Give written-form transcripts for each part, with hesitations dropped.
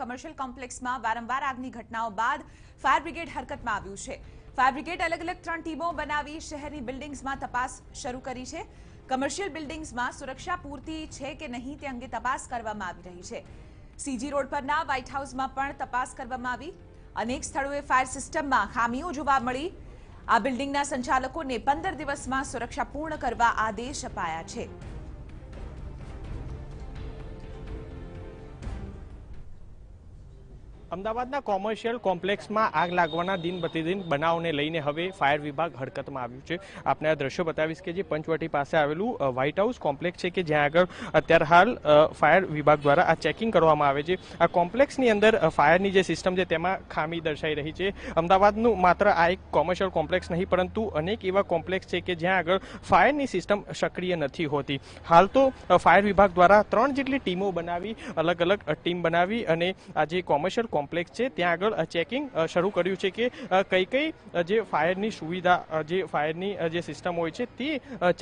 Commercial કોમ્પ્લેક્સમાં વારંવાર આગની ઘટનાઓ બાદ ફાયર બ્રિગેડ હરકતમાં આવ્યું છે। ફાયર બ્રિગેડ અલગ અલગ 3 ટીમો બનાવી શહેરની બિલ્ડિંગ્સમાં તપાસ શરૂ કરી છે। કમર્શિયલ બિલ્ડિંગ્સમાં સુરક્ષા પૂરતી છે કે નહીં તે અંગે તપાસ કરવામાં આવી રહી છે। સીજી રોડ પરના વ્હાઇટ હાઉસમાં પણ તપાસ કરવામાં આવી। અનેક સ્થળોએ ફાયર સિસ્ટમમાં ખામીઓ જોવા મળી। આ બિલ્ડિંગના સંચાલકોને 15 દિવસમાં સુરક્ષા પૂર્ણ કરવા આદેશ અપાયા છે। અમદાવાદના કોમર્શિયલ કોમ્પ્લેક્સમાં આગ લાગવાના દિન પ્રતિદિન બનાવને લઈને હવે ફાયર વિભાગ હરકતમાં આવ્યું છે। આપને આ દ્રશ્યો બતાવીશ કે જે પંચવટી પાસે આવેલું વ્હાઇટ હાઉસ કોમ્પ્લેક્સ છે કે જ્યાં આગળ અત્યારે હાલ ફાયર વિભાગ દ્વારા આ ચેકિંગ કરવામાં આવે છે। આ કોમ્પ્લેક્સની અંદર ફાયરની જે સિસ્ટમ છે તેમાં ખામી દર્શાઈ રહી છે। અમદાવાદનું માત્ર આ એક કોમર્શિયલ કોમ્પ્લેક્સ નહીં પરંતુ અનેક એવા કોમ્પ્લેક્સ છે કે જ્યાં આગળ ફાયરની સિસ્ટમ સક્રિય નથી હોતી। હાલ તો ફાયર વિભાગ દ્વારા 3 જેટલી ટીમો બનાવી અલગ અલગ ટીમ બનાવી અને આ જે કોમર્શિયલ કોમ્પ્લેક્સ છે ત્યાં આગળ ચેકિંગ શરૂ કર્યું છે કે કઈ કઈ જે ફાયરની સુવિધા જે ફાયરની જે સિસ્ટમ હોય છે તે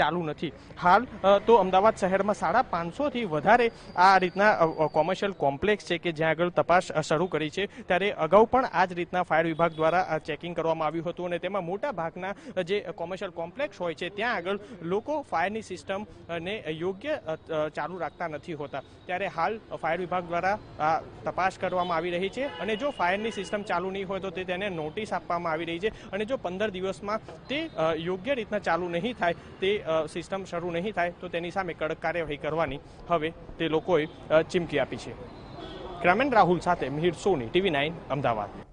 ચાલુ નથી। હાલ તો અમદાવાદ શહેરમાં 550 થી વધારે આ રીતના કોમર્શિયલ કોમ્પ્લેક્સ છે કે જ્યાં આગળ તપાસ શરૂ કરી છે। ત્યારે અગાઉ પણ આ જ રીતના ફાયર વિભાગ દ્વારા ચેકિંગ કરવામાં આવ્યું હતું અને તેમાં મોટા ભાગના જે કોમર્શિયલ કોમ્પ્લેક્સ હોય છે ત્યાં આગળ લોકો ફાયરની સિસ્ટમને યોગ્ય ચાલુ રાખતા નથી હોતા। ત્યારે હાલ ફાયર વિભાગ દ્વારા તપાસ કરવામાં આવી રહી છે અને જો ફાયરની સિસ્ટમ ચાલુ નહીં હોય તો તેને નોટિસ આપવામાં આવી રહી છે અને જો 15 દિવસમાં તે યોગ્ય રીતના ચાલુ નહીં થાય તે સિસ્ટમ શરૂ નહીં થાય તો તેની સામે કડક કાર્યવાહી કરવાની હવે તે લોકોએ ચીમકી આપી છે। ગ્રામીણ રાહુલ સાથે મિહિર સોની, TV9 અમદાવાદ।